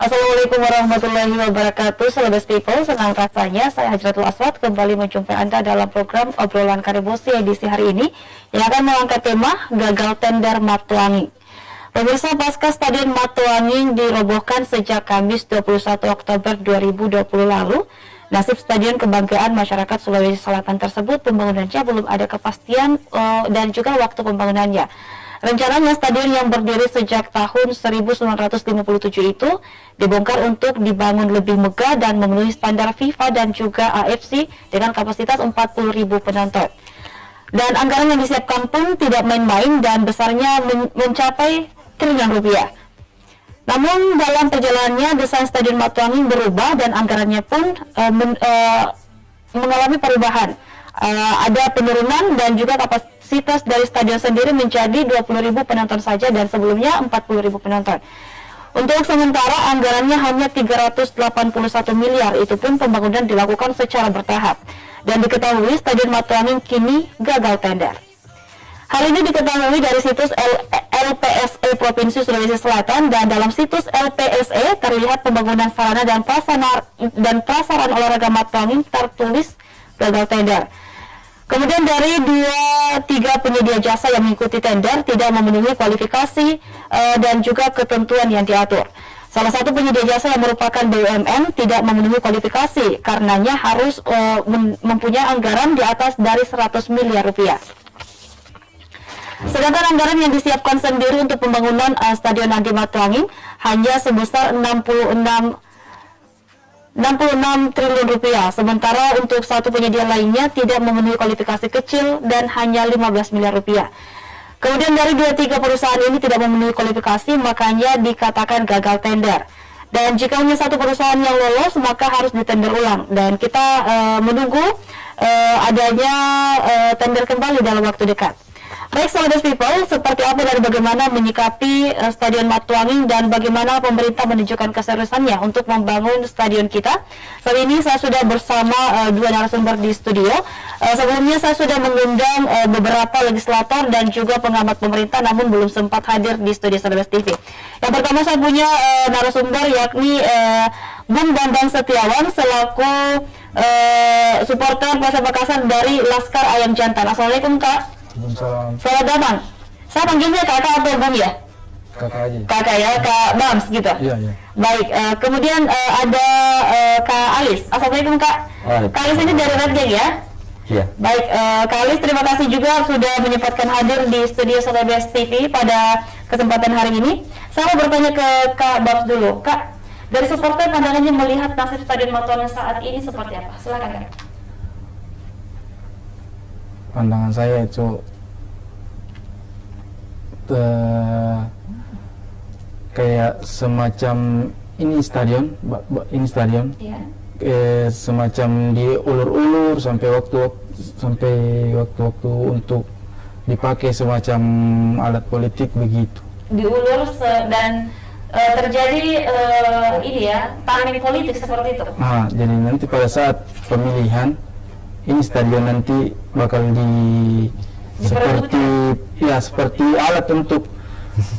Assalamualaikum warahmatullahi wabarakatuh. Celebes People, senang rasanya saya Hajratul Aswad kembali menjumpai Anda dalam program Obrolan Karibosi edisi hari ini yang akan mengangkat tema Gagal Tender Matuanging. Pemirsa, pasca Stadion Matuanging dirobohkan sejak Kamis 21 Oktober 2020 lalu, nasib Stadion Kebanggaan Masyarakat Sulawesi Selatan tersebut pembangunannya belum ada kepastian dan juga waktu pembangunannya. Rencananya stadion yang berdiri sejak tahun 1957 itu dibongkar untuk dibangun lebih megah dan memenuhi standar FIFA dan juga AFC dengan kapasitas 40.000 penonton. Dan anggaran yang disiapkan pun tidak main-main dan besarnya mencapai triliunan rupiah. Namun dalam perjalanannya desain Stadion Matuanging berubah dan anggarannya pun mengalami perubahan. Ada penurunan dan juga kapasitas dari stadion sendiri menjadi 20.000 penonton saja dan sebelumnya 40.000 penonton. Untuk sementara anggarannya hanya 381 miliar, itu pun pembangunan dilakukan secara bertahap. Dan diketahui Stadion Matuanging kini gagal tender. Hal ini diketahui dari situs LPSE Provinsi Sulawesi Selatan, dan dalam situs LPSE terlihat pembangunan sarana dan prasaran olahraga Matuanging tertulis gagal tender. Kemudian dari 2-3 penyedia jasa yang mengikuti tender tidak memenuhi kualifikasi dan juga ketentuan yang diatur. Salah satu penyedia jasa yang merupakan BUMN tidak memenuhi kualifikasi, karenanya harus mempunyai anggaran di atas dari 100 miliar rupiah. Sedangkan anggaran yang disiapkan sendiri untuk pembangunan Stadion Andi Matuanging hanya sebesar 66 triliun rupiah, sementara untuk satu penyedia lainnya tidak memenuhi kualifikasi kecil dan hanya 15 miliar rupiah. Kemudian dari 2-3 perusahaan ini tidak memenuhi kualifikasi, makanya dikatakan gagal tender. Dan jika hanya satu perusahaan yang lolos, maka harus ditender ulang. Dan kita menunggu adanya tender kembali dalam waktu dekat. Baik, Celebes People, seperti apa dan bagaimana menyikapi Stadion Matuanging dan bagaimana pemerintah menunjukkan keseriusannya untuk membangun stadion kita. Saat ini saya sudah bersama dua narasumber di studio. Sebelumnya saya sudah mengundang beberapa legislator dan juga pengamat pemerintah, namun belum sempat hadir di studio Celebes TV. Yang pertama saya punya narasumber yakni Bung Bambang Setiawan selaku supporter Persib Makassar dari Laskar Ayam Jantan. Assalamualaikum, Kak. Selamat datang. Saya panggilnya kakak atau bang ya? Kakak aja. Kakak ya, Kak Bams gitu. Iya, iya. Baik, kemudian ada Kak Alis. Assalamualaikum, Kak. Kak Alis ini dari Red Gang ya? Iya. Baik, Kak Alis, terima kasih juga sudah menyempatkan hadir di studio Celebes TV pada kesempatan hari ini. Saya mau bertanya ke Kak Bams dulu. Kak, dari supporter pandangannya melihat nasib Stadion Matuanging saat ini seperti apa? Silakan, Kak. Pandangan saya itu kayak semacam ini stadion, Iya. semacam diulur-ulur sampai waktu-waktu untuk dipakai semacam alat politik begitu. Diulur dan terjadi ini ya, timing politik seperti itu. Nah, jadi nanti pada saat pemilihan ini stadion nanti bakal seperti alat untuk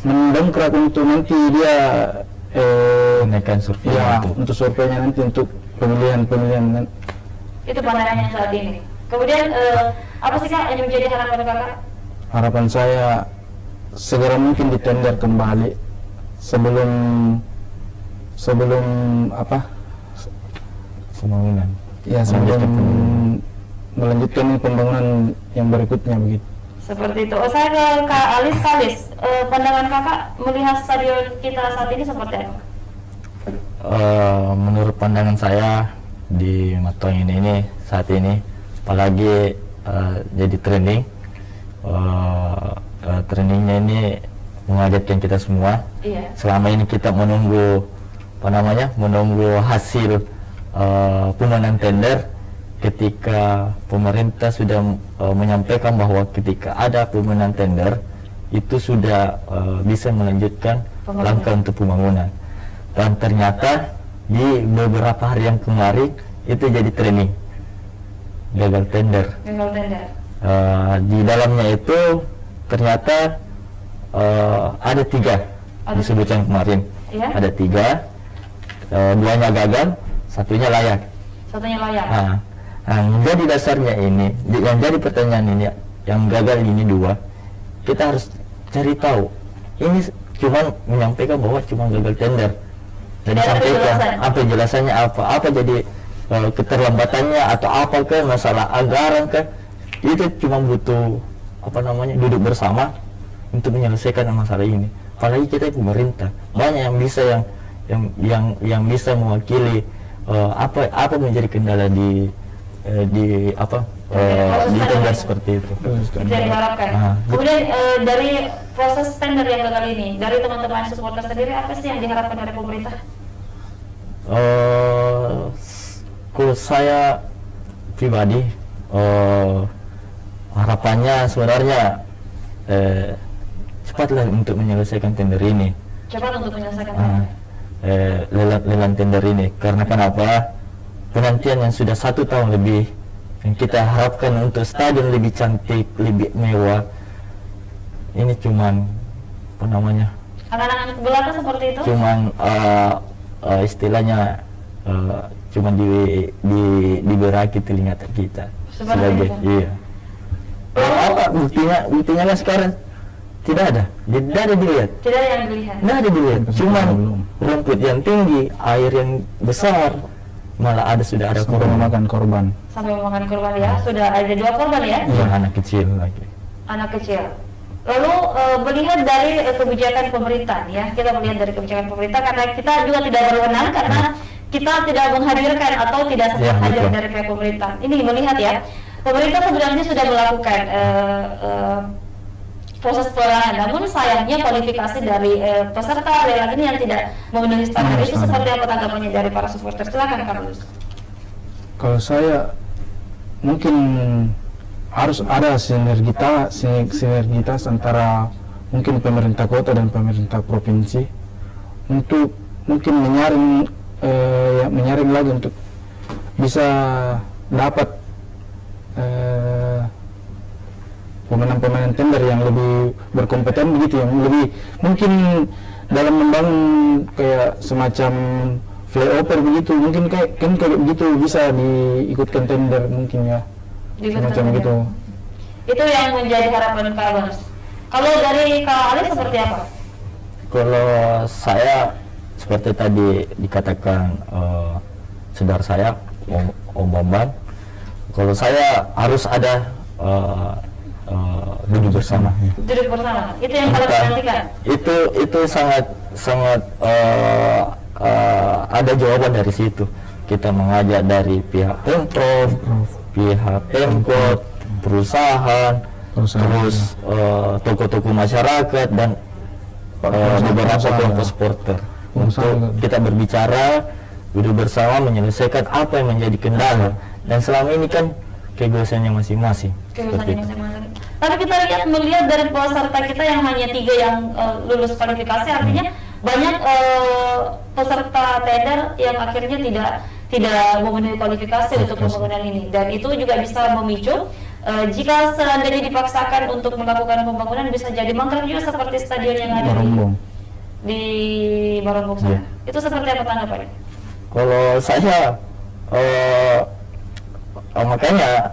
mendongkrak untuk nanti dia menaikkan survei untuk surveinya nanti untuk pemilihan. Itu pandangannya saat ini. Kemudian apa sih, Kak, yang menjadi harapan Kakak? Harapan saya segera mungkin ditender kembali sebelum pembangunan. Ya, sebelum melanjutkan pembangunan yang berikutnya begitu. Seperti itu. Saya ke Kak Alis. Pandangan Kakak melihat stadion kita saat ini seperti apa? Menurut pandangan saya di Matuanging ini saat ini, apalagi jadi trending, trendingnya ini mengagetkan kita semua. Iya. Selama ini kita menunggu hasil pembangunan tender. Ketika pemerintah sudah menyampaikan bahwa ketika ada pembangunan tender itu sudah bisa melanjutkan langkah untuk pembangunan, dan ternyata di beberapa hari yang kemarin itu jadi training gagal tender. Di dalamnya itu ternyata ada 3 disebutkan kemarin. Ya? Ada 3 duanya gagal, satunya layak. Satunya layak. Yang jadi dasarnya ini, yang jadi pertanyaan ini, yang gagal ini dua, kita harus cari tahu. Ini cuma menyampaikan bahwa cuma gagal tender. Jadi sampaikan apa jelasannya, apa jadi keterlambatannya atau apa ke masalah anggaran ke, itu cuma butuh duduk bersama untuk menyelesaikan masalah ini. Apalagi kita pemerintah banyak yang bisa yang bisa mewakili apa menjadi kendala di tender seperti itu. Itu yang diharapkan. Kemudian dari proses tender yang gagal ini, dari teman-teman supporter sendiri, apa sih yang diharapkan dari pemerintah? Kalau saya pribadi, harapannya sebenarnya cepatlah untuk menyelesaikan tender ini. Cepat untuk menyelesaikan tender. Lelang tender ini, karena kenapa? Penantian yang sudah 1 tahun lebih, yang kita harapkan untuk stadion lebih cantik, lebih mewah, ini cuman anak-anak belaka seperti itu? Cuman istilahnya cuman diberaki telinga kita. Sebagai iya. Apa buktinya kan sekarang tidak ada dilihat. Tidak ada yang dilihat. Tidak ada dilihat. Cuman rumput yang tinggi, air yang besar, malah sudah ada sampai memakan korban. Sampai memakan korban ya. Sudah ada 2 korban ya? Yang anak kecil lagi. Anak kecil. Lalu melihat dari kebijakan pemerintah ya, kita melihat dari kebijakan pemerintah karena kita juga tidak berwenang karena kita tidak menghadirkan atau tidak sempat hadir dari pihak pemerintah. Ini melihat ya, pemerintah sebenarnya sudah melakukan proses pelelangan, namun sayangnya kualifikasi dari peserta lelang ini yang tidak memenuhi standar itu seperti apa tanggapannya dari para supporter? Silakan Kak Lulus. Kalau saya mungkin harus ada sinergitas antara mungkin pemerintah kota dan pemerintah provinsi untuk mungkin menyaring lagi untuk bisa dapat pemain-pemain tender yang lebih berkompeten begitu, yang lebih mungkin dalam membangun kayak semacam flyover begitu, mungkin kayak begitu bisa diikutkan tender mungkin ya. Semacam gitu. Itu yang menjadi harapan Kak Lulus. Kalau dari Kak Ali seperti apa? Kalau saya seperti tadi dikatakan saudara saya Om Bambang, kalau saya harus ada duduk bersama. Duduk bersama. Itu yang paling menantikan. Itu sangat ada jawaban dari situ. Kita mengajak dari pihak Pemprov, pihak Pemkot, perusahaan, terus toko-toko masyarakat dan beberapa kelompok supporter untuk kita berbicara, duduk bersama menyelesaikan apa yang menjadi kendala, dan selama ini kan kebiasaannya masing-masing. Tapi kita melihat dari peserta kita yang hanya 3 yang lulus kualifikasi, artinya banyak peserta tender yang akhirnya tidak memenuhi kualifikasi untuk pembangunan ini, dan itu juga bisa memicu jika seandainya dipaksakan untuk melakukan pembangunan bisa jadi mangkrak juga seperti stadion yang ada di Barongbong sana. Itu seperti apa tanggapannya? Kalau saya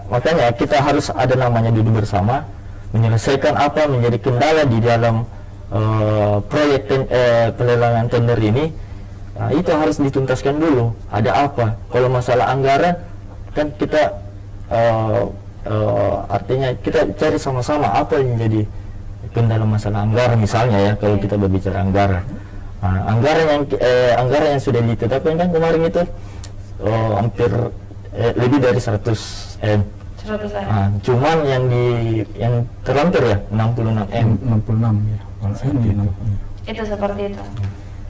makanya kita harus ada namanya duduk bersama, menyelesaikan apa menjadi kendala di dalam proyek pelelangan tender ini. Nah, itu harus dituntaskan dulu. Ada apa? Kalau masalah anggaran kan kita artinya kita cari sama-sama apa yang menjadi kendala masalah anggaran, misalnya ya, kalau kita berbicara anggaran. Nah, anggaran yang sudah ditetapkan kan kemarin itu hampir lebih dari 100 M. Nah, cuman yang terlampir ya 66 M. 66 ya. Itu seperti itu.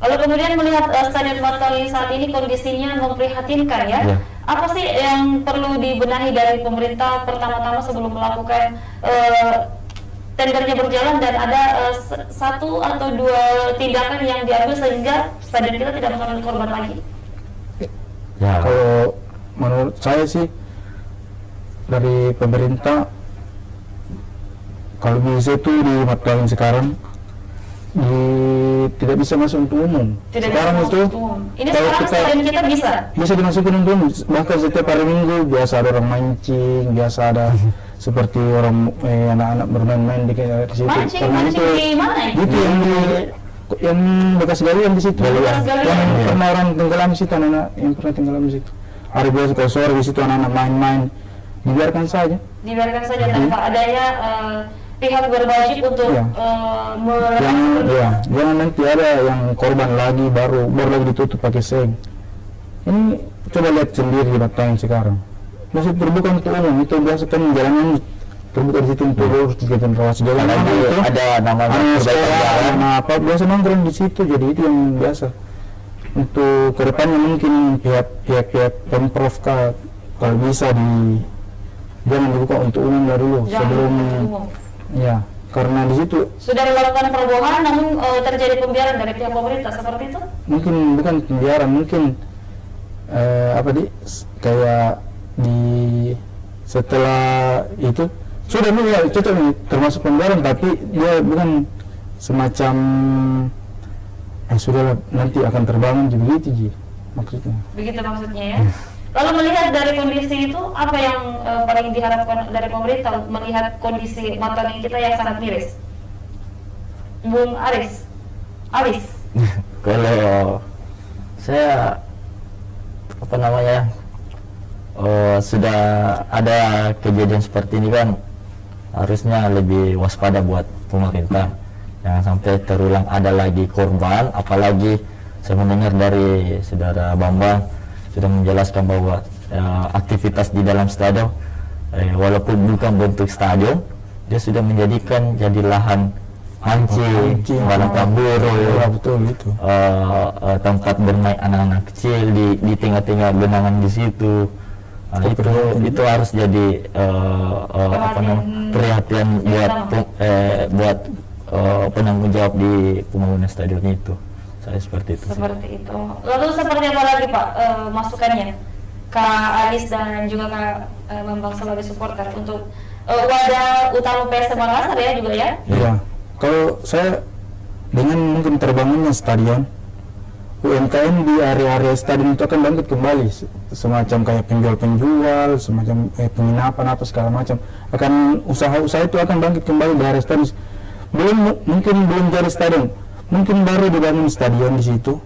Lalu kemudian melihat Stadion Batali saat ini kondisinya memprihatinkan ya. Apa sih yang perlu dibenahi dari pemerintah pertama-tama sebelum melakukan tendernya berjalan, dan ada 1 atau 2 tindakan yang diambil sehingga stadion kita tidak mengalami korban lagi? Ya. Kalau menurut saya sih dari pemerintah, kalau bisa itu di Matgalin sekarang tidak bisa masuk untuk umum. Tidak Sekarang bisa itu masuk umum. Ini kalau sekarang stadion kita bisa. bisa dimasukin untuk umum. Bahkan setiap hari Minggu biasa ada orang mancing, biasa ada seperti orang anak-anak bermain-main di situ. Mancing di mana ya? Itu yang bekas galian di situ. Bekas galian. Yang Ya. pernah orang tenggelam di situ, anak-anak yang pernah tenggelam di situ. Hari biasa kalau sore di situ anak-anak main-main, dibiarkan saja. Dibiarkan saja tanpa adanya pihak berwajib untuk Iya. Jangan nanti ada yang korban lagi baru lagi ditutup pakai seng. Ini coba lihat sendiri di Batangan sekarang. Masih terbuka untuk umum, itu biasa kan jalanan terbuka di situ untuk lurus di generasi jalan Lagi itu. ada namanya Anak perbaikan sekolah, jalan. anak apa biasa nongkrong di situ, jadi itu yang biasa. Untuk kedepannya mungkin pihak pemprov kalau bisa jangan dibuka untuk umum lah dulu Jangan sebelum untuk umum. ya, karena di situ Sudah dilakukan perubahan namun terjadi pembiaran dari pihak pemerintah seperti itu. mungkin bukan pembiaran, mungkin kayak di setelah itu sudah nih ya cocok nih termasuk pembiaran, tapi dia bukan semacam sudahlah nanti akan terbangun jadi begitu Ji maksudnya. Begitu maksudnya ya. Lalu melihat dari kondisi itu, apa yang paling diharapkan dari pemerintah melihat kondisi Matangan kita yang sangat miris? Bung Aris. Kalau saya apa namanya sudah ada kejadian seperti ini kan, harusnya lebih waspada buat pemerintah, jangan sampai terulang ada lagi korban. Apalagi saya mendengar dari saudara Bambang sudah menjelaskan bahwa aktivitas di dalam stadion walaupun bukan bentuk stadion, dia sudah menjadikan jadi lahan mancing, balap pemburu, Ya, betul itu. tempat bermain anak-anak kecil di tengah-tengah genangan di situ. Itu harus jadi perhatian buat penanggung jawab di pembangunan stadion itu. Saya seperti itu. Seperti itu. Lalu seperti apa lagi Pak masukannya Kak Aris dan juga Kak Bambang sebagai supporter untuk wadah utama PSM Makassar ya juga ya? Iya. Kalau saya dengan mungkin terbangunnya stadion, UMKM di area-area stadion itu akan bangkit kembali, semacam kayak penjual-penjual, semacam penginapan apa segala macam, akan usaha-usaha itu akan bangkit kembali di area stadion. Mungkin belum jadi stadion, mungkin baru dibangun stadion di situ.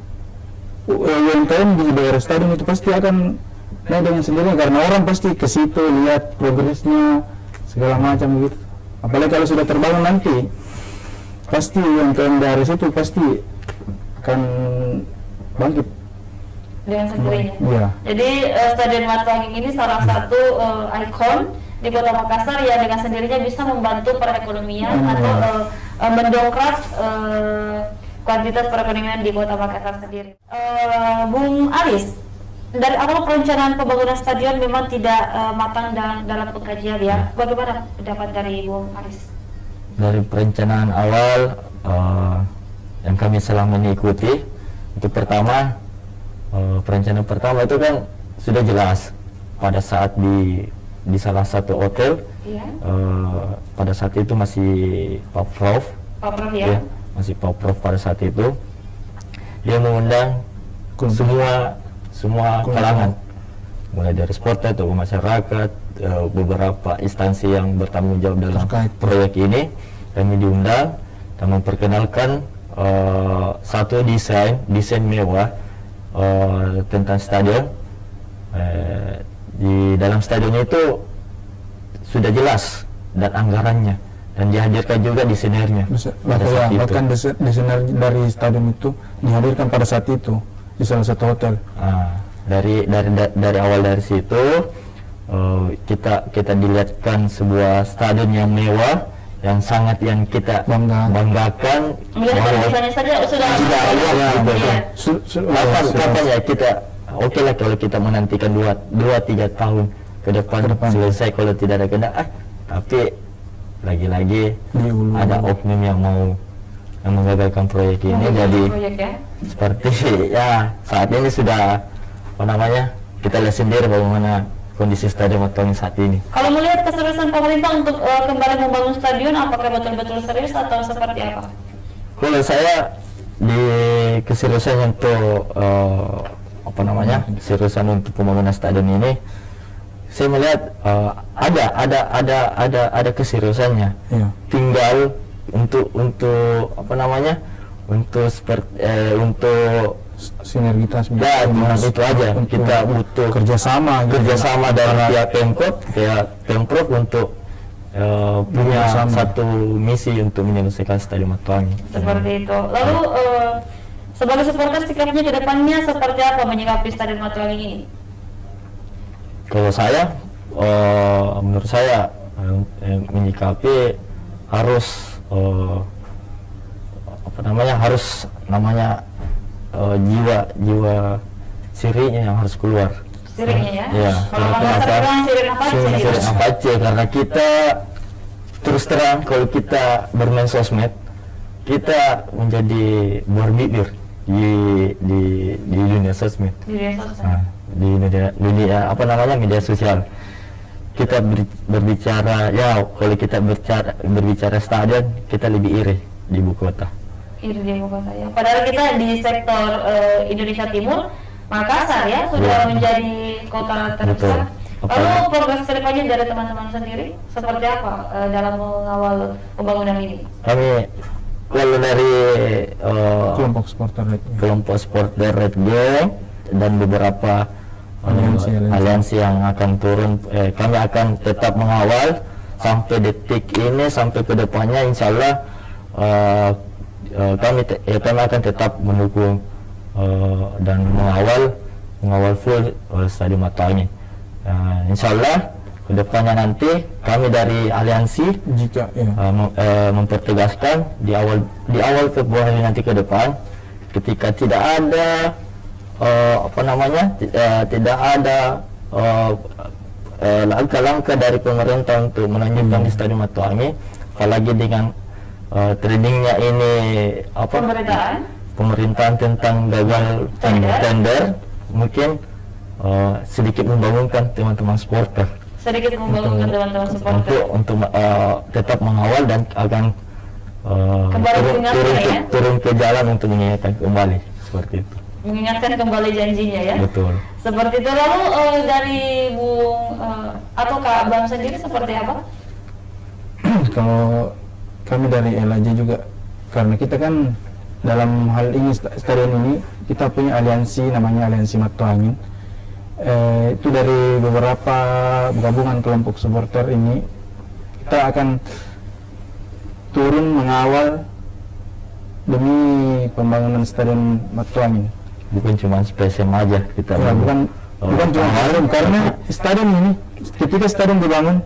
UMKM di daerah stadion itu pasti akan naik dengan sendirinya karena orang pasti ke situ lihat progresnya segala macam gitu. Apalagi kalau sudah terbangun nanti, pasti UMKM dari situ pasti akan bangkit Dengan sendirinya. Iya. Jadi Stadion Matangan ini salah satu ikon di Kota Makassar yang dengan sendirinya bisa membantu perekonomian atau mendongkrak kuantitas perekonomian di Kota Makassar sendiri. Bung Aris, dari awal perencanaan pembangunan stadion memang tidak matang dan dalam pengkajian ya. Bagaimana pendapat dari Bung Aris? Dari perencanaan awal yang kami selama ini ikuti, itu pertama perencanaan pertama itu kan sudah jelas pada saat di salah satu hotel. Iya. Pada saat itu masih Pak Prof ya. Masih Pak Prof pada saat itu dia mengundang semua kalangan, mulai dari supporter, tokoh masyarakat, beberapa instansi yang bertanggung jawab dalam proyek ini. Kami diundang dan memperkenalkan satu desain mewah tentang stadion. Di dalam stadion itu sudah jelas dan anggarannya, dan dihadirkan juga desainernya. Bahkan desainer dari stadion itu dihadirkan pada saat itu di salah satu hotel. Dari awal dari situ kita dilihatkan sebuah stadion yang mewah, yang sangat yang kita banggakan. Melihat desainnya saja sudah kapan ya kita oke lah kalau kita menantikan 2-3 tahun ke depan selesai kalau tidak ada kendala. Tapi lagi-lagi ada oknum yang menggagalkan proyek ini. Jadi seperti ya saat ini sudah kita lihat sendiri bagaimana kondisi stadion Matangan saat ini. Kalau melihat keseriusan pemerintah untuk kembali membangun stadion, apakah betul-betul serius atau seperti apa? Kalau saya di keseriusan untuk apa namanya, keseriusan untuk pembangunan stadion ini, saya melihat ada keseriusannya. Iya. Tinggal untuk apa namanya, untuk Sinergitas ya cuma itu aja, untuk kita butuh kerjasama dari pihak Pemprov untuk punya Bersama. satu misi untuk menyelesaikan Stadion Matuangi. Seperti itu. Lalu sebagai supporter sikapnya ke depannya seperti apa menyikapi Stadion Matuangi ini? Kalau saya, menurut saya menyikapi harus apa namanya, jiwa sirinya yang harus keluar. Sirinya ya? Iya. Kalau Makassar bilang sirin apa aja gitu? Sirin apa aja, karena kita terus terang kalau kita bermain sosmed, kita menjadi buah bibir di dunia sosmed. Di dunia sosial. Nah, di dunia apa namanya, media sosial. Kita berbicara, ya kalau kita berbicara stadion, kita lebih iri di ibu kota. Iri di ibu kota ya. Padahal kita di sektor Indonesia Timur, Makassar ya sudah menjadi kota terbesar. Betul. Lalu progres kedepannya dari teman-teman sendiri seperti apa dalam mengawal pembangunan ini? Kami kalau dari kelompok supporter Red Bull. kelompok supporter Red Bull dan beberapa aliansi yang akan turun, kami akan tetap mengawal sampai detik ini, sampai kedepannya insya Allah kami akan tetap mendukung dan mengawal full Stadion Matuangi. Insya Allah kedepannya nanti kami dari aliansi Jika ya. mempertegaskan di awal Februari nanti ke depan, ketika tidak ada apa namanya, tidak ada langkah-langkah dari pemerintah untuk melanjutkan di Stadion Matuangi, apalagi dengan trendingnya ini apa, pemerintahan tentang gagal tender, mungkin sedikit membangunkan teman-teman supporter untuk tetap mengawal dan akan turun ke jalan untuk mengingatkan kembali seperti itu. Mengingatkan kembali janjinya ya. Betul. Seperti itu. Lalu dari Bung atau Kak Bang sendiri seperti apa? Kalau kami dari LAJ juga, karena kita kan dalam hal ini stadion ini kita punya aliansi namanya Aliansi Matuangi. Itu dari beberapa gabungan kelompok supporter ini kita akan turun mengawal demi pembangunan Stadion Matuangi. Bukan cuma SPSM aja kita. Ya, bukan cuma bangun, karena stadion ini ketika stadion dibangun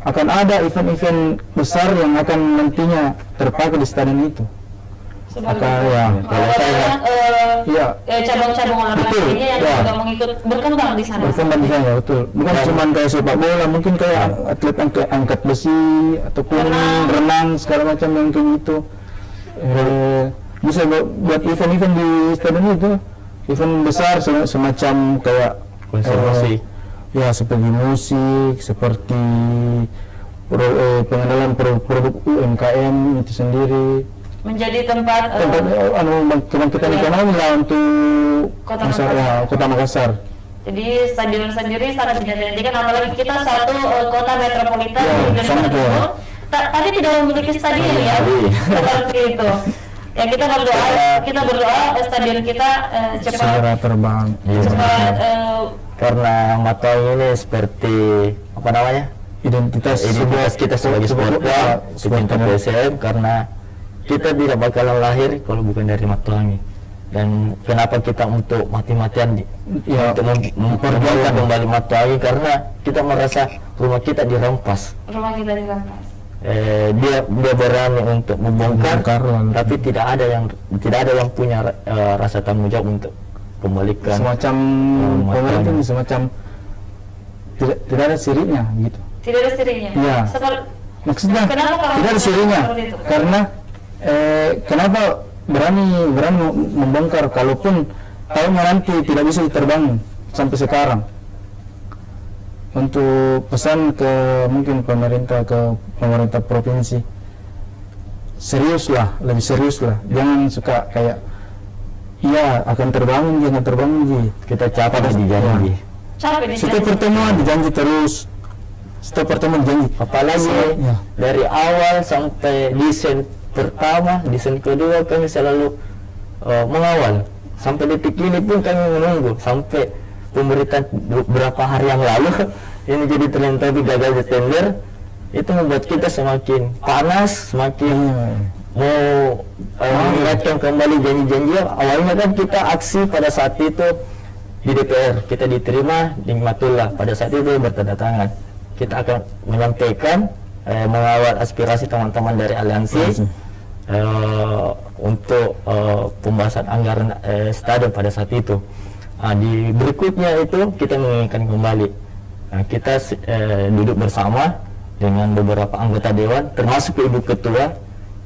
akan ada event-event besar yang akan nantinya terpakai di stadion itu. Akan cabang-cabang olahraganya yang juga mengikut berkembang di sana. Berkembang di sana, betul. Bukan cuma kayak sepak bola, mungkin kayak atlet angkat besi ataupun renang segala macam yang kayak gitu. Bisa buat event-event di stadion itu, event besar semacam kayak konservasi. Ya, seperti musik, seperti pengenalan produk UMKM itu sendiri. Menjadi tempat kebangkitan ekonomi lah untuk Kota Makassar. Jadi stadion sendiri sangat dinantikan, apalagi kita satu kota metropolitan di Indonesia Timur. Tadi tidak memiliki stadion ya, seperti itu. Ya kita berdoa stadion kita cepat segera terbang. Cepat Karena Matuangi ini seperti apa namanya, identitas kita sebagai supporter PSM, karena kita tidak bakalan lahir kalau bukan dari Matuangi. Dan kenapa kita untuk mati-matian untuk memperjuangkan kembali Matuangi, karena kita merasa rumah kita dirampas. Dia berani untuk membongkar, tapi tidak ada yang punya rasa tanggung jawab untuk kembalikan. Semacam pemerintah ini semacam tidak ada sirinya gitu. Tidak ada sirinya. Iya. Maksudnya tidak ada sirinya karena kenapa berani membongkar, kalaupun tahu nanti tidak bisa diterbangin sampai sekarang. Untuk pesan ke mungkin pemerintah provinsi, lebih serius lah, jangan suka kayak Iya, akan terbangun Ji, akan terbangun Ji. Kita capek di janji. Capek di Setiap pertemuan dijanji terus. Setiap pertemuan janji. Apalagi Ya. dari awal sampai desain pertama, desain kedua kami selalu mengawal. Sampai detik ini pun kami menunggu. Sampai pemberitaan beberapa hari yang lalu ini jadi tren tapi gagal di tender. Itu membuat kita semakin panas, semakin mau mengingatkan kembali janji-janji. Awalnya kan kita aksi pada saat itu di DPR, kita diterima di Matullah, pada saat itu bertanda tangan. Kita akan menyampaikan mengawal aspirasi teman-teman dari aliansi untuk pembahasan anggaran stadion pada saat itu. Di berikutnya itu kita menginginkan kembali. Kita duduk bersama dengan beberapa anggota dewan, termasuk Ibu Ketua.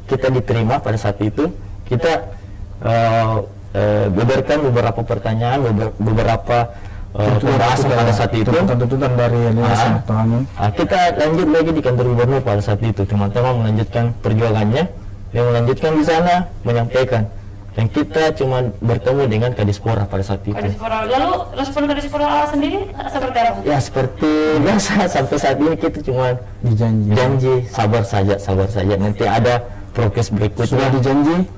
Kita diterima pada saat itu. Kita beberkan beberapa pertanyaan, beberapa pembahasan pada saat itu. Tuntutan dari aliansi kami. Kita lanjut lagi di kantor gubernur pada saat itu. Teman-teman melanjutkan perjuangannya, yang melanjutkan di sana menyampaikan. Dan kita cuma bertemu dengan Kadispora pada saat itu. Kadispora. Lalu respon Kadispora sendiri seperti apa? Ya seperti biasa, sampai saat ini kita cuma janji sabar saja. Nanti ada progres berikutnya. Sudah dijanji,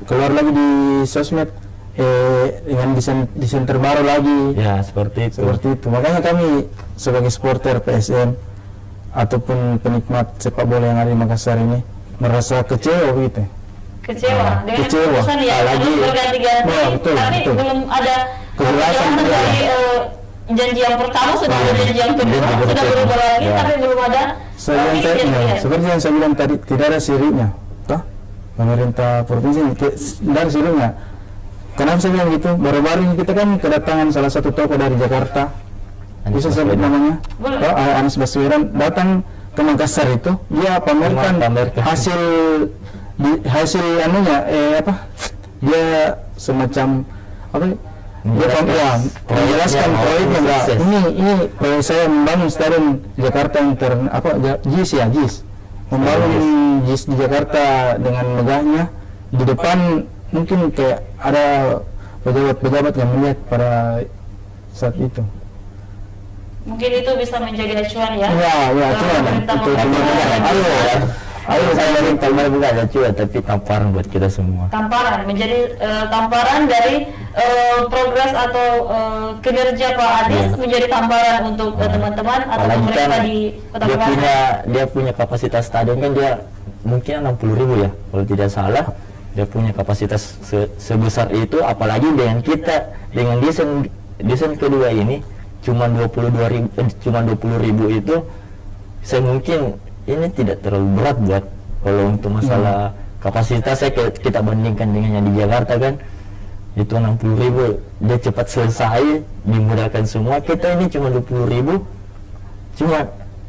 keluar lagi di sosmed dengan desain terbaru lagi. Ya seperti itu. Makanya kami sebagai supporter PSM ataupun penikmat sepak bola yang ada di Makassar ini merasa kecewa begitu. Kecewa dengan Kecewa. keputusan yang Apalagi berganti-ganti, tapi belum ada kejelasan dari janji yang pertama sudah ada janji yang kedua sudah berubah lagi, tapi belum ada. Seperti yang saya bilang tadi, tidak ada sirinya, toh pemerintah provinsi dan sirinya. Kenapa saya bilang gitu? Baru-baru ini kita kan kedatangan salah satu tokoh dari Jakarta, bisa sebut namanya, Anies Baswedan, datang ke Makassar itu, dia pamerkan hasil anunya dia semacam dia menjelaskan proyeknya. Ini proyek saya membangun stadion Jakarta JIS membangun JIS di Jakarta dengan megahnya. Di depan mungkin kayak ada pejabat-pejabat yang melihat pada saat itu. Mungkin itu bisa menjadi acuan ya. Ya, acuan. Ayo saya minta bukan acuan, tapi tamparan buat kita semua. Tamparan menjadi tamparan dari progres atau kinerja Pak Anies menjadi tamparan untuk teman-teman atau pemerintah di Kota Makassar. Dia punya kapasitas stadion kan dia mungkin 60.000 ya, kalau tidak salah. Dia punya kapasitas sebesar itu, apalagi dengan kita dengan desain kedua ini cuma 20.000 itu, saya mungkin ini tidak terlalu berat buat kalau untuk masalah kapasitas. Kita bandingkan dengan yang di Jakarta kan itu 60.000, dia cepat selesai, dimudahkan semua. Kita ini cuma 20.000, cuma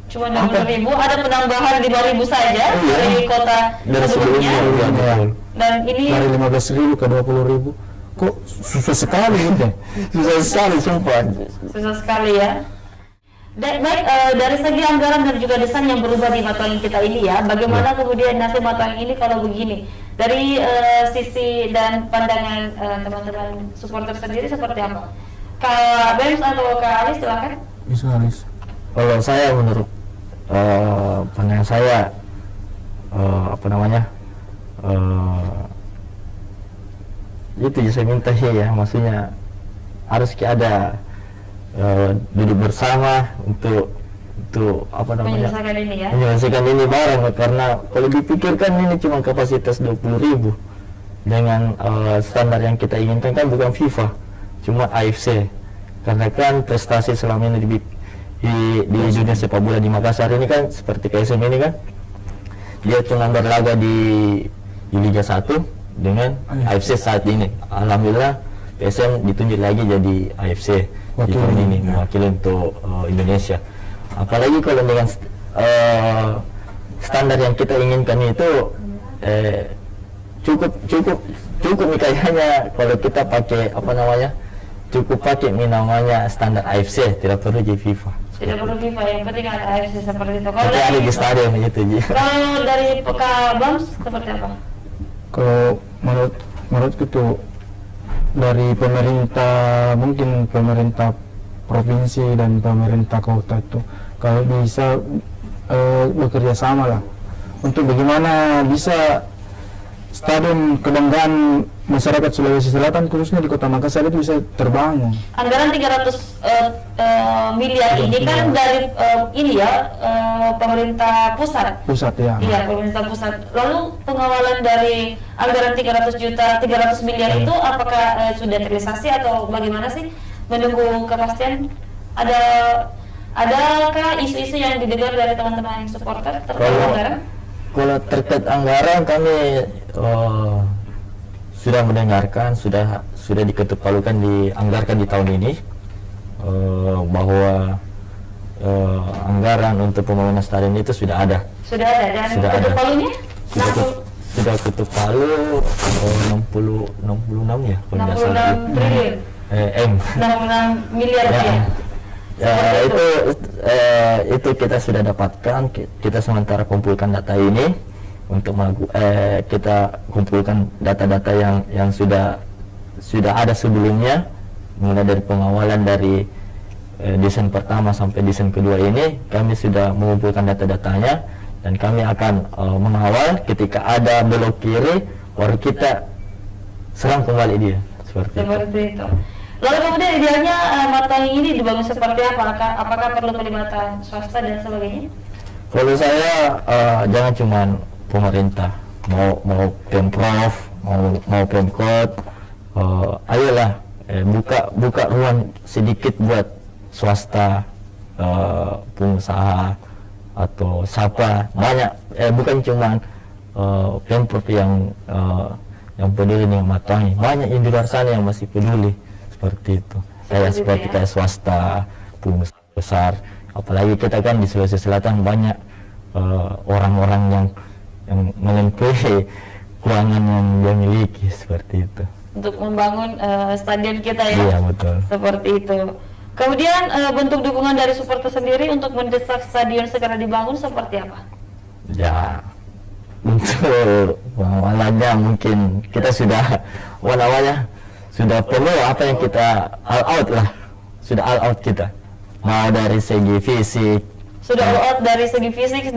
20.000, ada penambahan 5.000 saja dari kota sebelumnya. Dan ini dari 15.000 ke 20.000, kok susah sekali gitu. Susah sekali, sumpah. Susah sekali ya. Baik, dari segi anggaran dan juga desain yang berubah di Matuang kita ini ya, bagaimana kemudian nasib Matuang ini kalau begini? Dari sisi dan pandangan teman-teman supporter sendiri seperti apa? Kak Bems atau Kak Alis, silakan. Bisa Alis. Kalau saya menurut pandangan saya itu saya minta ya, maksudnya harus ada duduk bersama untuk menyelesaikan ini ya, menyelesaikan ini bareng, karena kalau dipikirkan ini cuma kapasitas 20.000 dengan standar yang kita inginkan kan bukan FIFA, cuma AFC, karena kan prestasi selama ini di dunia sepak bola di Makassar ini kan seperti PSM ini kan dia cuma berlaga di Liga 1 dengan AFC saat ini. Alhamdulillah PSM ditunjuk lagi jadi AFC di tahun ini, mewakili untuk Indonesia. Apalagi kalau dengan standar yang kita inginkan itu cukup nih kayaknya kalau kita pakai cukup pakai namanya standar AFC, tidak perlu jadi FIFA. Tidak perlu FIFA, yang penting ada AFC seperti itu. Kalau ada di stadion gitu. Kalau dari Kak Bams seperti apa? Kalau menurutku tuh dari pemerintah, mungkin pemerintah provinsi dan pemerintah kota itu kalau bisa bekerja sama lah untuk bagaimana bisa stadion kebanggaan masyarakat Sulawesi Selatan khususnya di Kota Makassar itu bisa terbangun. Anggaran 300 miliar ini kan dari pemerintah pusat. Pusat ya. Iya, pemerintah pusat. Lalu pengawalan dari anggaran 300 miliar itu apakah sudah terrealisasi atau bagaimana sih? Menunggu kepastian. Adakah isu-isu yang didengar dari teman-teman supporter terkait anggaran? Kalau terkait anggaran kami sudah mendengarkan, sudah diketuk palukan, dianggarkan di tahun ini bahwa anggaran untuk pembangunan stadion itu sudah ada. Sudah ada dan ketuk palunya? Sudah ketuk palu 66 ya, kalau tidak salah. 66 triliun. 66 miliar rupiah. Itu kita sudah dapatkan. Kita sementara kumpulkan data ini untuk kita kumpulkan data-data yang sudah ada sebelumnya, mulai dari pengawalan dari desain pertama sampai desain kedua ini. Kami sudah mengumpulkan data-datanya dan kami akan mengawal. Ketika ada belok kiri baru kita serang kembali dia, seperti itu. Lalu kemudian idealnya matang ini dibangun seperti apa? Apakah perlu pelibatan swasta dan sebagainya? Kalau saya jangan cuma pemerintah, mau Pemprov, mau Pemkot, ayolah buka ruang sedikit buat swasta, pengusaha atau siapa, banyak, bukan cuma Pemprov yang peduli dengan Matangi, banyak yang di luar sana yang masih peduli seperti itu. Kayak swasta, pengusaha besar, apalagi kita kan di Sulawesi Selatan banyak orang-orang yang melampaui keuangan yang dia miliki, seperti itu. Untuk membangun stadion kita ya. Iya, betul. Seperti itu. Kemudian bentuk dukungan dari supporter sendiri untuk mendesak stadion segera dibangun seperti apa? Ya, untuk pengawalannya mungkin kita sudah sudah penuh apa yang kita all out lah, sudah all out kita. Mau dari segi fisik. Sudah all out dari segi fisik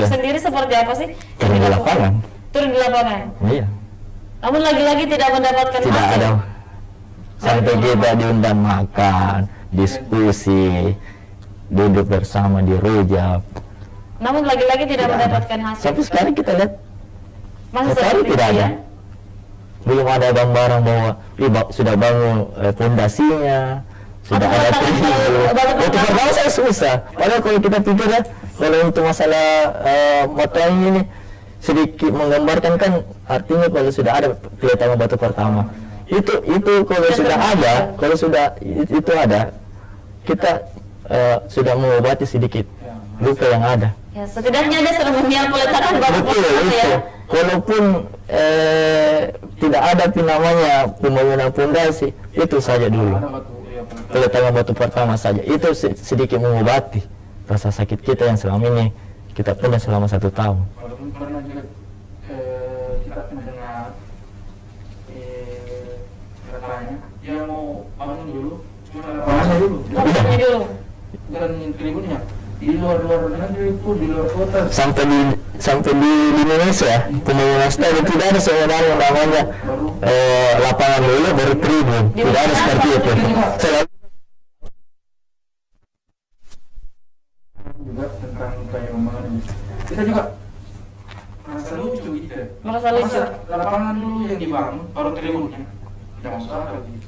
sendiri seperti apa sih? Turun di lapangan. Turun di lapangan. Iya. Namun lagi-lagi tidak mendapatkan Tidak hasil. ada. Sampai kita diundang makan, diskusi, duduk bersama di rujak. Namun lagi-lagi tidak mendapatkan hasil. Sampai sekarang kita lihat Masih sekarang seperti tidak itu ada. ya? Belum ada gambaran bahwa sudah bangun fondasinya, sudah ada tribun. Untuk pertama saya susah. Padahal kalau kita pikir ya, kalau untuk masalah Matangi ini sedikit menggambarkan kan, artinya kalau sudah ada peletakan batu pertama itu kalau sudah ada, kalau sudah itu ada, kita sudah mengobati sedikit luka yang ada. Ya, setidaknya ada seremonial peletakan batu pertama ya. Walaupun tidak ada namanya pembangunan fondasi, itu saja dulu. Peletakan batu pertama saja, itu sedikit mengobati rasa sakit kita yang selama ini kita punya selama 1 tahun. Walaupun pernah juga kita mendengar katanya dia mau bangun dulu, cuma lapangannya dulu, Lapangannya dulu. bukan tribunnya. Di luar negeri pun, di luar kota. Sampai di Indonesia pembangunan stadion tidak ada sebenarnya yang namanya lapangan dulu baru tribun, tidak ada seperti itu. Juga tentang kayak pembangunan kita juga merasa lucu gitu ya. Merasa lucu. Lapangan dulu yang dibangun baru tribunnya, tidak masuk akal gitu.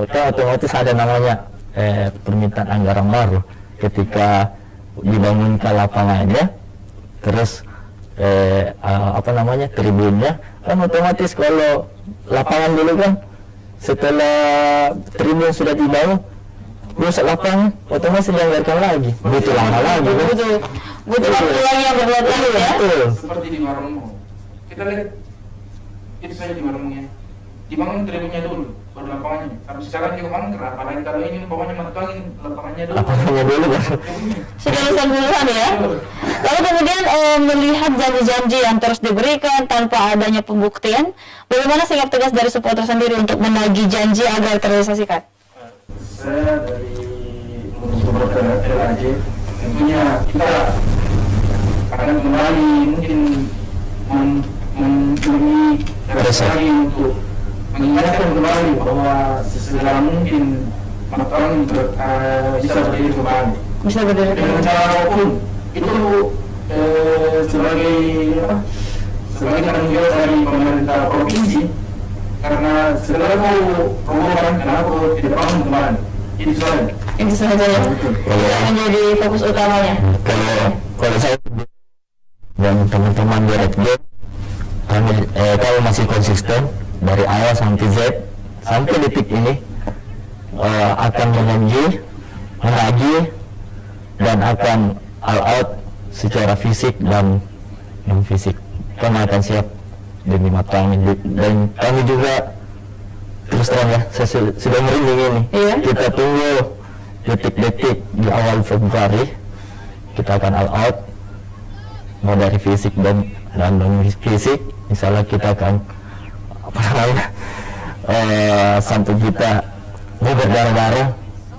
Otomatis ada namanya permintaan anggaran baru ketika dibangunkan lapangannya, terus tribunnya kan otomatis. Kalau lapangan dulu kan setelah tribun sudah dibangun, rusak lapangan, otomatis dianggarkan lagi, butuh lama lagi kan? Butuh waktu lagi yang berbulan-bulan ya. Betul. Seperti di Maromo, kita lihat itu saja di Maromo ya, dibangun tribunnya dulu, lapangannya. Sampai sekarang juga mangkrak, apalagi kalau ini umpamanya matuangin lapangannya dulu. Lapangannya dulu kan. Sudah lulusan duluan ya. Lalu kemudian melihat janji-janji yang terus diberikan tanpa adanya pembuktian, bagaimana sikap tegas dari supporter sendiri untuk menagih janji agar terrealisasikan? Saya dari supporter LAJ, tentunya kita akan kembali mungkin lebih keras lagi untuk mengingatkan kembali bahwa sesegera mungkin Mataram bisa berdiri kembali. Bisa berdiri Dengan cara apapun itu sebagai tanggung jawab dari pemerintah provinsi, karena segala perubahan kenapa tidak bangun kembali. Itu saja. Itu saja ya. Yang menjadi fokus utamanya. Kalau saya dan teman-teman di Red Gate, kami masih konsisten dari awal sampai Z sampai detik ini, akan menagih dan akan all out secara fisik dan non fisik. Kami akan siap demi Mataram, dan kami juga terus terang ya, saya sudah merinding ini. Iya. Kita tunggu detik-detik di awal Februari, kita akan all out mau dari fisik dan non fisik. Misalnya kita akan sampai kita mau berdarah-darah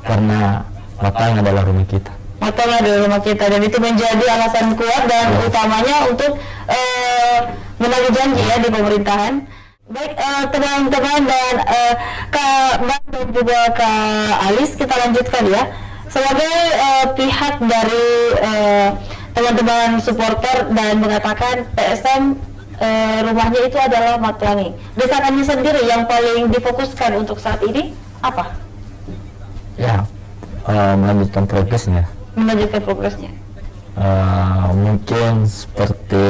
karena Mataram adalah rumah kita. Mataram adalah rumah kita, dan itu menjadi alasan kuat dan utamanya untuk menagih janji ya di pemerintahan. Baik teman-teman dan Kak Bang dan juga Kak Alis, kita lanjutkan ya. Sebagai pihak dari teman-teman supporter dan mengatakan PSM rumahnya itu adalah Mataram. Desakannya sendiri yang paling difokuskan untuk saat ini apa? Ya, melanjutkan progresnya. Melanjutkan progresnya. Mungkin seperti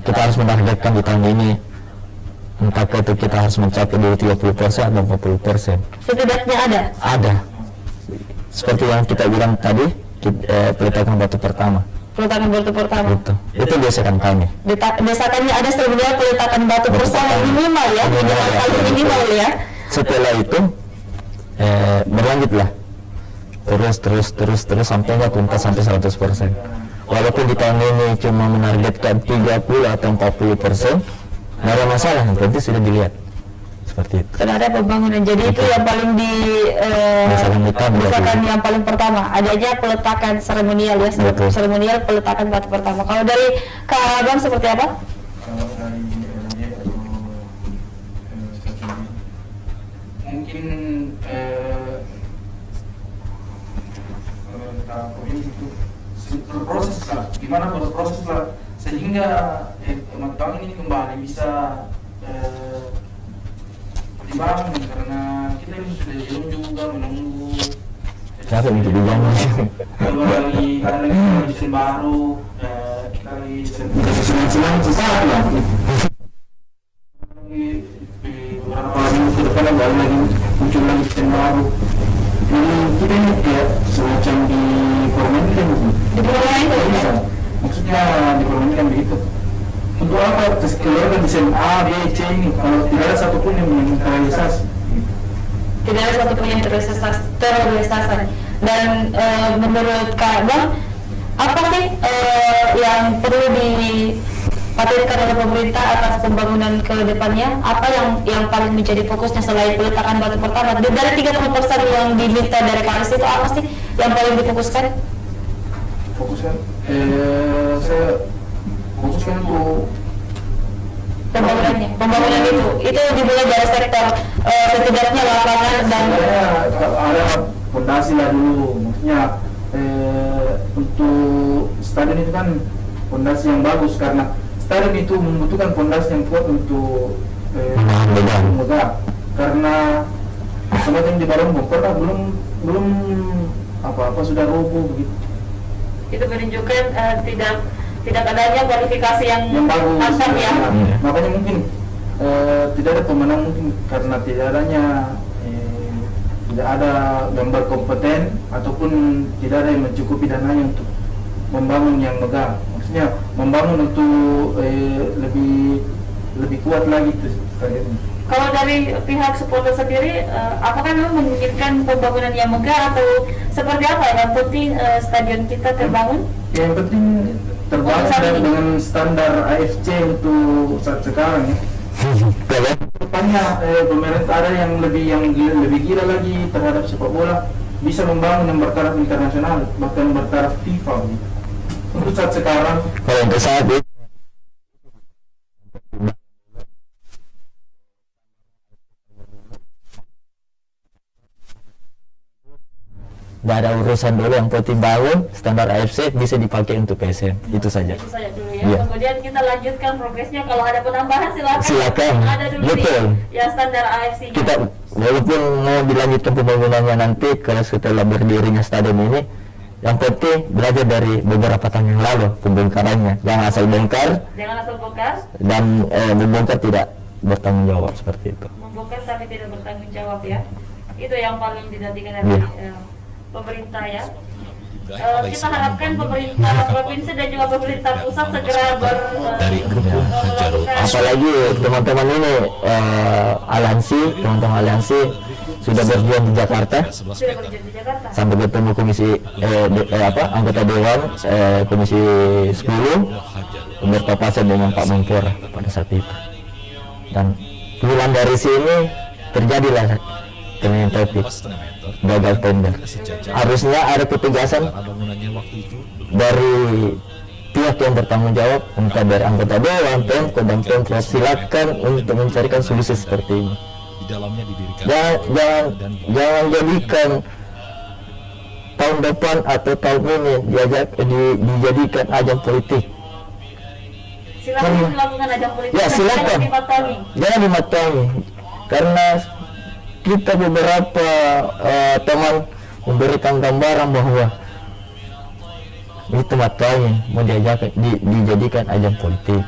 kita harus menargetkan di tahun ini, entah itu kita harus mencapai dari 30% atau 40%. Setidaknya Ada. Seperti yang kita bilang tadi, peletakan batu pertama. peletakan batu pertama. Betul. Itu biasakan kami. Desakannya ada sebenarnya peletakan batu Batu pertama pertama. minimal ya, minimal kali minimal ya. Setelah itu berlanjutlah terus sampai nggak tuntas sampai 100%. Walaupun di tahun ini cuma menargetkan 30 atau 40%, nggak ada masalah, nanti sudah dilihat seperti itu. Sudah ada pembangunan, jadi itu yang paling desakan yang paling pertama adanya peletakan seremonial ya. Betul. Seremonial peletakan batu pertama. Kalau dari Kak Abang seperti apa? Kalau dari mungkin pemerintah provinsi itu berproses lah, gimana berproses lah sehingga Mataram ini kembali bisa dibangun, karena kita ini sudah jauh juga menunggu. Siapa yang jadi jangan? Kalau lagi musim baru, kita lagi senang-senang sesaat lah. Beberapa minggu ke depan baru lagi muncul lagi musim baru. Jadi kita ini ya semacam dipermainkan. Dipermainkan? Maksudnya dipermainkan begitu. Untuk apa? Keluarga desain A, B, C ini kalau tidak ada satupun yang terrealisasi. Tidak ada satupun yang terrealisasi. Dan menurut Kak Bang, apa sih yang perlu dipatenkan oleh pemerintah atas pembangunan ke depannya? Apa yang paling menjadi fokusnya selain peletakan batu pertama? Dari 30% yang diminta dari Kak Alis itu apa sih yang paling difokuskan? Fokuskan, saya fokuskan untuk pembangunan itu dimulai dari sektor setidaknya lapangan dan ada fondasi lah dulu, maksudnya untuk stadion itu kan fondasi yang bagus, karena stadion itu membutuhkan fondasi yang kuat untuk megah, karena semacam di Barombong pernah belum apa-apa sudah roboh begitu. itu menunjukkan tidak adanya kualifikasi yang Bagus mantap ya. Makanya mungkin tidak ada pemenang, mungkin karena tidak ada gambar kompeten ataupun tidak ada yang mencukupi dananya untuk membangun yang megah. Maksudnya membangun untuk lebih kuat lagi itu stadion. Kalau dari pihak supporter sendiri, apakah memang menginginkan pembangunan yang megah atau seperti apa? Yang penting stadion kita terbangun? Yang penting terbangun dan dengan standar AFC untuk saat sekarang ya. Depannya pemerintah ada yang lebih gila lagi terhadap sepak bola, bisa membangun yang bertaraf internasional, bahkan bertaraf FIFA gitu. Untuk saat sekarang, kalau untuk saat ini nggak ada urusan dulu, yang penting bangun standar AFC bisa dipakai untuk PSM, itu saja. Itu saja dulu ya. Iya. Kemudian kita lanjutkan progresnya, kalau ada penambahan Silakan. Ada dulu Betul. ya standar AFC. Kita walaupun mau dilanjutkan pembangunannya nanti kalau setelah berdirinya stadion ini, yang penting belajar dari beberapa tahun yang lalu pembongkarannya, jangan asal bongkar dan membongkar tidak bertanggung jawab seperti itu. Membongkar tapi tidak bertanggung jawab ya. Itu yang paling dinantikan dari pemerintah ya. Kita harapkan pemerintah provinsi dan juga pemerintah pusat segera apalagi teman-teman ini teman-teman aliansi sudah berjuang di Jakarta, sampai bertemu komisi anggota dewan komisi 10 berpapasan dengan Pak Menpora pada saat itu, dan pulang dari sini terjadilah topik gagal tender. Harusnya ada ketegasan dari pihak yang bertanggung jawab, entah dari anggota dewan, Pemkot dan Pemprov, silakan untuk mencarikan solusi seperti ini. Jangan jadikan tahun depan atau tahun ini dijadikan ajang politik. Silakan melakukan ajang politik. Ya, silakan. Jangan dimatangi. Karena kita beberapa teman memberikan gambaran bahwa itu matanya mau dijadikan ajang politik.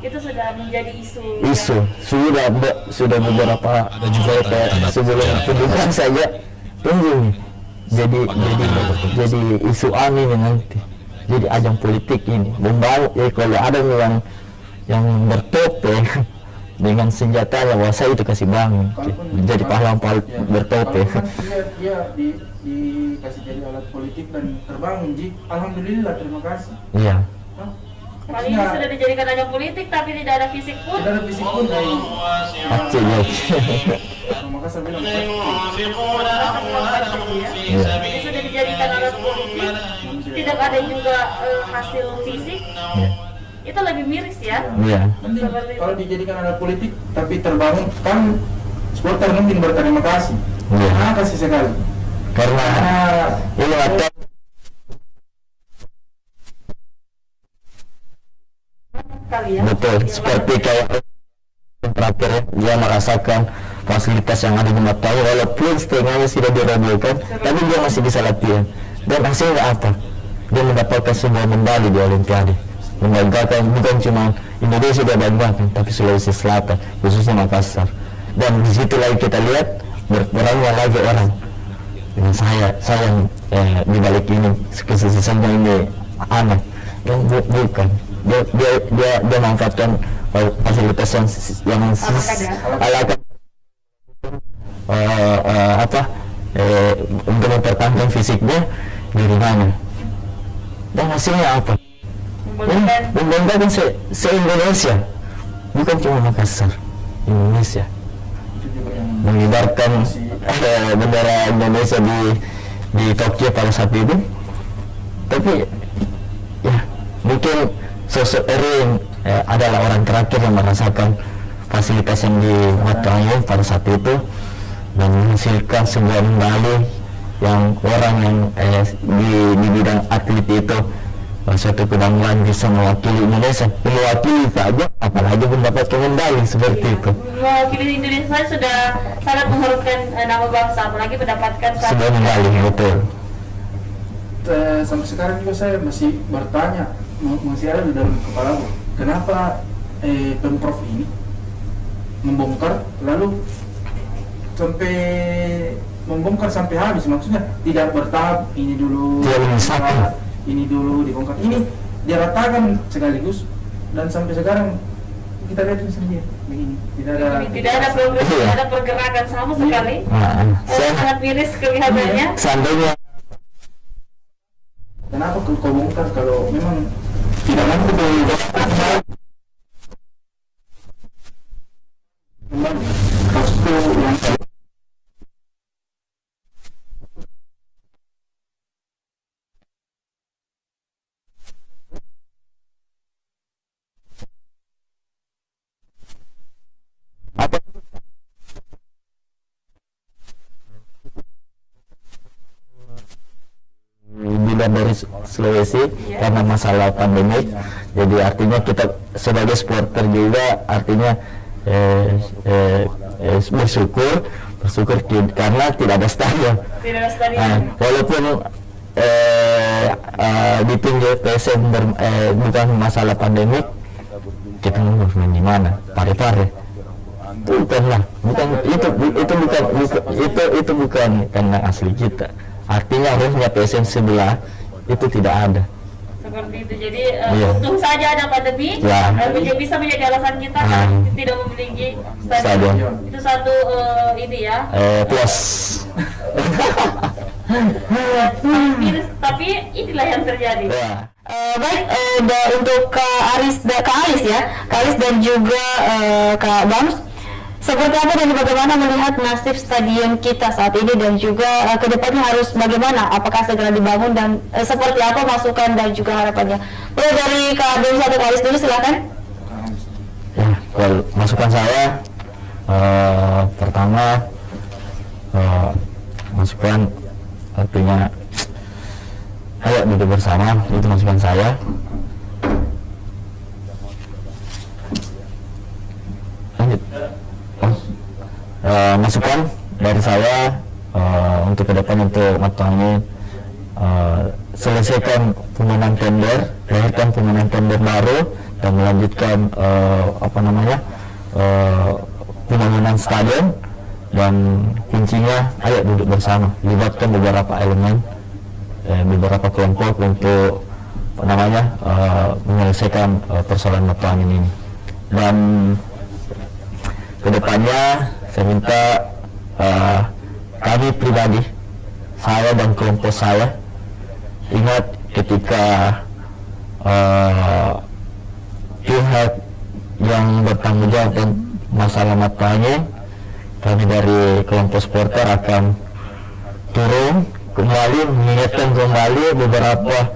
Itu sudah menjadi isu. Sudah beberapa ada juga kayak sebelum pendudukan saja tunggu jadi isu aneh nanti. Jadi ajang politik ini membawa kalau ada yang bertopeng dengan senjatanya, wah saya itu kasih bangun jadi pahlawan bertopeng. Dia dikasih jadi alat politik dan terbangun, Ji. Alhamdulillah, terima kasih. Iya. Kali ini sudah dijadikan ajang politik tapi tidak ada fisik pun. Tidak ada fisik pun. Pasti ya. Maka saya bilang Ini sudah dijadikan alat politik, tidak ada juga hasil fisik. Itu lebih miris ya. Iya. Kalau dijadikan alat politik tapi terbangun, kan supporter mungkin berterima kasih. Iya. Terima kasih sekali. Karena ini ada Ya. betul ya, seperti kayak terakhir ya, dia merasakan fasilitas yang ada di matanya walaupun setengahnya sudah diragukan, tapi dia masih bisa latihan, dan hasilnya apa? Dia mendapatkan sebuah medali di Olimpiade, membanggakan bukan cuma Indonesia dia banggakan, tapi Sulawesi Selatan, khususnya Makassar. Dan di situ lagi kita lihat berperannya lagi orang dengan saya di balik ini kesuksesannya ini anak yang bukan dia memanfaatkan fasilitas yang untuk mempertahankan fisiknya di mana, dan hasilnya apa? Membanggakan se-Indonesia, bukan cuma Makassar, Indonesia, mengibarkan bendera Indonesia di Tokyo pada saat itu. Tapi ya mungkin sosok Erin adalah orang terakhir yang merasakan fasilitas yang dimatangkan pada saat itu dan menghasilkan sebuah medali yang orang yang di bidang atlet itu suatu kebanggaan bisa mewakili Indonesia, mewakili saja apalagi mendapatkan medali seperti itu. Mewakili Indonesia sudah sangat mengharumkan nama bangsa, apalagi mendapatkan sebuah medali. Betul. Sampai sekarang juga saya masih bertanya, masih ada di dalam kepala aku, kenapa Pemprov ini membongkar lalu sampai habis, maksudnya tidak bertahap, ini dulu dibongkar, ini dia ratakan sekaligus, dan sampai sekarang kita lihat sendiri begini, Tidak ada progres, Iya. tidak ada pergerakan sama sekali. Nah, Sangat miris kelihatannya. seandainya kenapa kau bongkar kalau memang tidak mampu kembali waktu yang bila dari Sulawesi karena masalah pandemik, jadi artinya kita sebagai supporter juga artinya bersyukur karena tidak ada stadion. Tidak ada stadion. Walaupun ditunjuk PSM bukan masalah pandemik, kita harus main di mana? Pare-pare. Itu bukan kandang asli kita. Artinya harusnya PSM sebelah itu tidak ada. Seperti itu. Jadi Iya. untung saja ada pandemi, Ya. bisa menjadi alasan kita tidak memiliki stadion. Stadion. Itu satu ini ya. Plus. Tapi inilah yang terjadi. Ya. Baik, untuk Kak Aris dan juga Kak Bams, seperti apa dan bagaimana melihat nasib stadion kita saat ini dan juga kedepannya harus bagaimana? Apakah segera dibangun dan seperti apa masukan dan juga harapannya? Mulai dari Kak Bams atau Kak Aris dulu, silakan. Ya, kalau masukan saya pertama masukan artinya ayo duduk bersama, itu masukan saya. Lanjut. Masukan dari saya untuk ke depan untuk Matuangi, selesaikan pemenang tender, lahirkan pemenang tender baru dan melanjutkan pembangunan stadion, dan kuncinya ayo duduk bersama, libatkan beberapa elemen, beberapa kelompok untuk menyelesaikan persoalan Matuangi ini. Dan kedepannya saya minta kami pribadi, saya dan kelompok saya, ingat ketika pihak yang bertanggung jawab dan masalah Matuangi, kami dari kelompok supporter akan turun kembali, mengingatkan kembali beberapa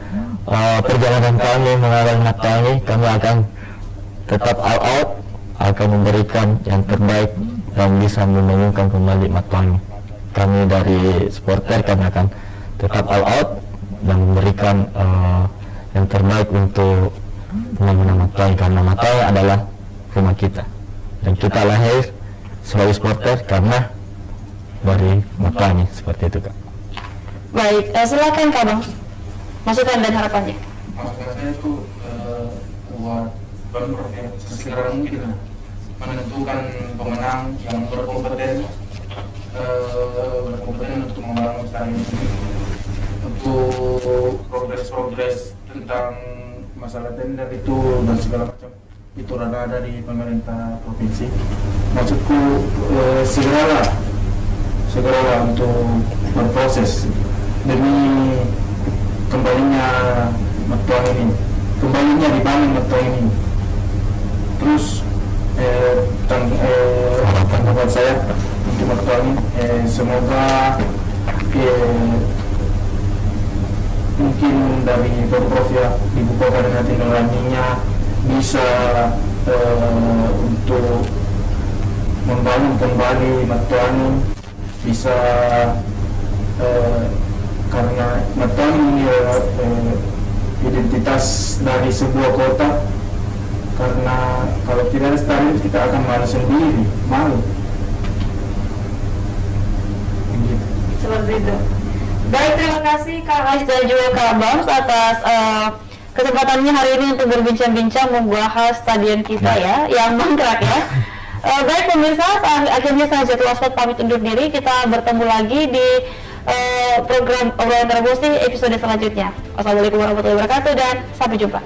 perjalanan kami mengawal Matuangi. Kami akan tetap all out, akan memberikan yang terbaik dan bisa membangunkan kembali Matuangi. Kami dari supporter kami akan tetap all out dan memberikan yang terbaik untuk pembangunan Matuangi, karena Matuangi adalah rumah kita dan kita lahir sebagai supporter karena dari Matuangi, seperti itu, Kak. Baik, silakan Kak Bang, masukan dan harapannya. masalahnya itu buat pemprov ya, segera mungkin menentukan pemenang yang berkompeten untuk membangun stadion ini. Untuk progres tentang masalah tender itu dan segala macam itu ada di pemerintah provinsi. Maksudku segeralah untuk berproses demi kembalinya Matuangi ini, kembalinya dibangun Matuangi ini. Terus tanggapan saya untuk Matuangi, semoga mungkin dari Pemprov ya, Ibu Kabupaten Tindalannya bisa untuk membangun kembali Matuangi, bisa karena Matuangi ini identitas dari sebuah kota. Karena kalau tidak ada stadion kita akan malu sendiri, malu. Begitu. Seperti itu. Baik, terima kasih Kak Ais dan juga Kak Bams atas kesempatannya hari ini untuk berbincang-bincang membahas stadion kita ya, yang mangkrak ya. Baik pemirsa, akhirnya saya Jatuh Waspat pamit undur diri. Kita bertemu lagi di program Obrolan Terbosi episode selanjutnya. Wassalamualaikum warahmatullahi wabarakatuh dan sampai jumpa.